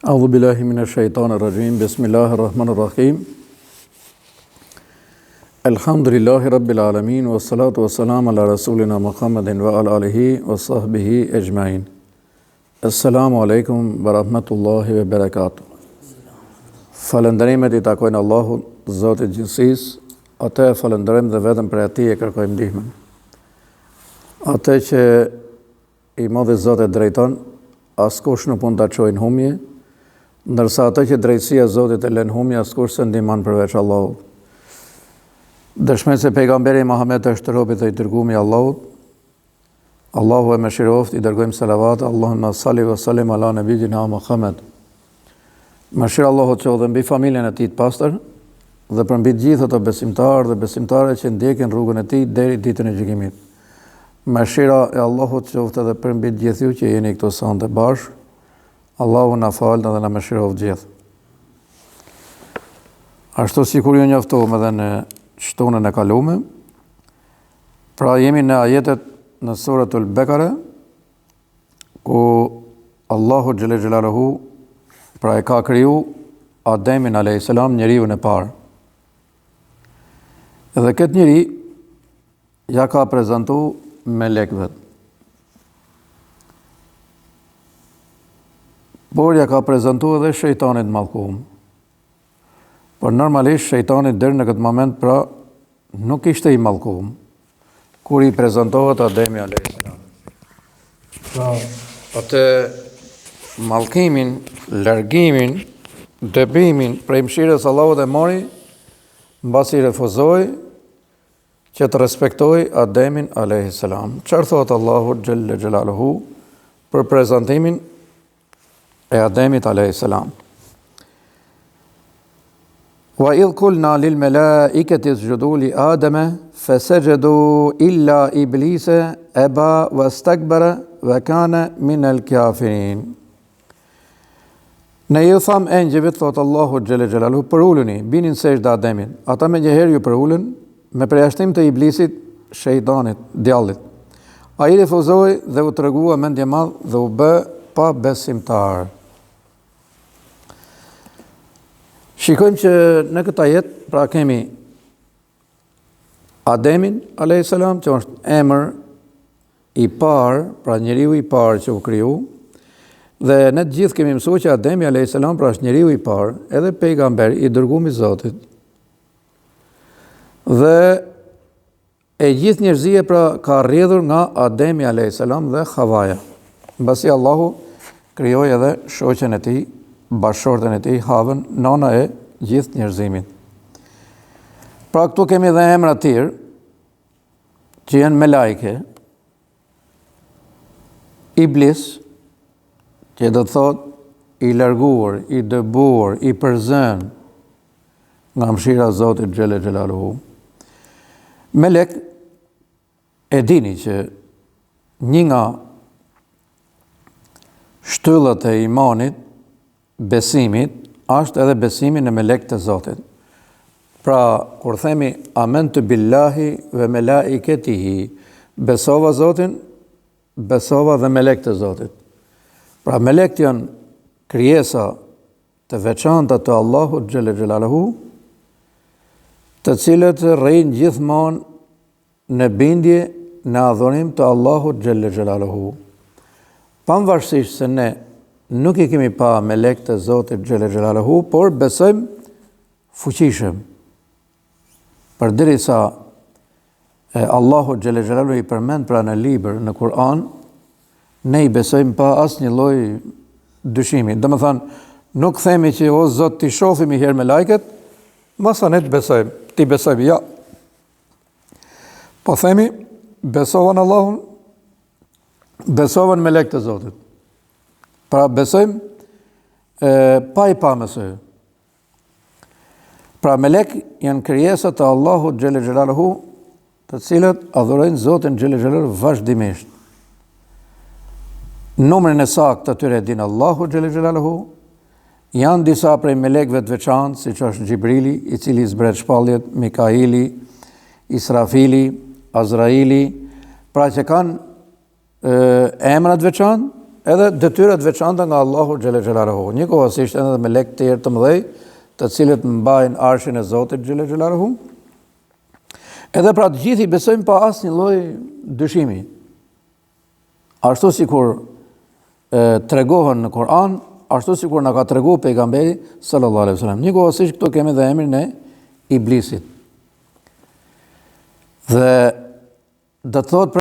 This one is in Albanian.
A'udhu billahi minash shaitanir rajim. Bismillahir rahmanir rahim. Alhamdulillahi rabbil alamin wassalatu wassalamu ala rasulina Muhammadin wa ala alihi wa sahbihi ajma'in. Assalamu alaikum wa rahmatullahi wa barakatuh. Falënderimet I takojnë Allahut, Zotit gjithësisë, atë e falënderojmë dhe vetëm për atij e kërkojmë ndihmën. Atë që I modhi Zoti drejton, askush nuk mund ta çojë në humje, ndërsa atë që drejtësia e Zotit e lën humje, askush s'e ndihmon përveç Allahut. Dëshmoj se pejgamberi Muhammed është robi dhe I dërguari I Allahut. Allahu e mëshiroft, I dërgojmë salavat, Allahumma salli wa sallim ala nabiyyina Muhammad. Mëshira Allahut qoftë mbi familjen e tij të pastër dhe për mbi të gjithë ato besimtarë dhe besimtare që ndjekin rrugën e tij deri ditën e gjykimit. Mëshira e Allahut qoftë edhe për mbi të gjithë ju që jeni këtu sonte bashkë. Allahu na falë dhe na mëshiroft gjithë. Ashtu sikur ju njoftuam edhe në shtunën e kalume, pra jemi në ajetet në suratul Bekare, ku Allahu xhelle xhelaluhu pra e ka kriju Ademin a.s. njeriu e parë. Edhe këtë njeri ja ka prezantu melekëve. Por ja ka prezantu edhe shejtanit mallkuar. Por normalisht shejtani deri në këtë moment pra nuk ishte I mallkuar kur I prezantohet Ademi a.s. Pra atë mallkimin, largimin, debimin prej mëshirës Allahut e mori mbasi refuzoi që të respektoj Ademin a.s. Çfarë thot Allahu xhelle xhelaluhu për prezantimin e Ademit a.s. Wa idh kulna lil malaikati isjudu li Adama fasajadu illa iblisa aba wastakbara wa kana min al kafirin. Ne ju tham engjëve, thot Allahu xhelle xhelaluhu, për uluni, binin sejdë Ademit. Ata me njëherë ju për ulën, me përjashtim të iblisit, shejtanit, djallit. Ai refuzoi dhe u tregua mendje madh dhe u bë pa besimtar. Shikojmë që në këtë ajet, pra kemi Ademin a.s. që është emër I parë, pra njeriu I parë që u kriju, dhe ne të gjithë kemi mësuar që Ademi a.s. pra është njeriu I parë, edhe pejgamber I dërguar I Zotit. Dhe e gjithë njerëzia pra ka rrjedhur nga Ademi a.s. dhe Havaja. Mbasi Allahu krijoi edhe shoqen e tij, bashortën e tij, Havën, nana e gjithë njerëzimit. Pra këtu kemi dhe emra të tjerë që janë me lajke. Iblis, që do të thot I larguar, I dëbuar, I përzën nga mëshira e Zotit xhelle xhelaluhu. Melek e dini që një nga shtyllat e imanit, besimit, është edhe besimi në melekët e Zotit. Pra, kur themi amantu billahi ve melaiketihi, besova Zotin, besova dhe melekët e Zotit. Pra, melekët janë krijesa të veçanta të Allahut xhelle xhelaluhu, të cilët rrijnë gjithmonë në bindje në adhurim të Allahut xhelle xhelaluhu. Pavarësisht se ne nuk I kemi pa melekët e Zotit xhelle xhelaluhu, por besojmë fuqishëm. Përderisa Allahu xhelle xhelaluhu I përmend pra në libër, në Kur'an, ne I besojmë pa asnjë lloj dyshimi. Domethënë, nuk themi që o Zot ti shohim I herë me lajket, masa ne të besojmë, ti besojmë ja. Po themi besova në Allahun, besova në melekët e Zotit. Pra besojmë pa I pa mësoj. Pra melek janë krijesa të Allahut xhelle xhelaluhu, të cilët adhurojnë Zotin xhelle xhelaluhu vazhdimisht. Numrin e saktë të tyre din Allahu xhelle xhelaluhu. Janë disa prej melekëve të veçantë, siç është Xhibrili, I cili zbret shpalljet, Mikaili, Israfili, Azraili, pra që kanë emra të veçantë, edhe detyrat veçanta nga Allahu xhelle xhelaluhu. Njëkohësisht edhe me melek të tjerë të mëdhej, të cilët mbajnë arshin e Zotit xhelle xhelaluhu. Edhe pra të gjithë i besojmë pa asnjë lloj dyshimi. Ashtu sikur tregohen në Kur'an, ashtu sikur na ka treguar pejgamberi sallallahu alaihi wasallam. Njëkohësisht këtu kemi edhe emrin e Iblisit. Dhe do të thotë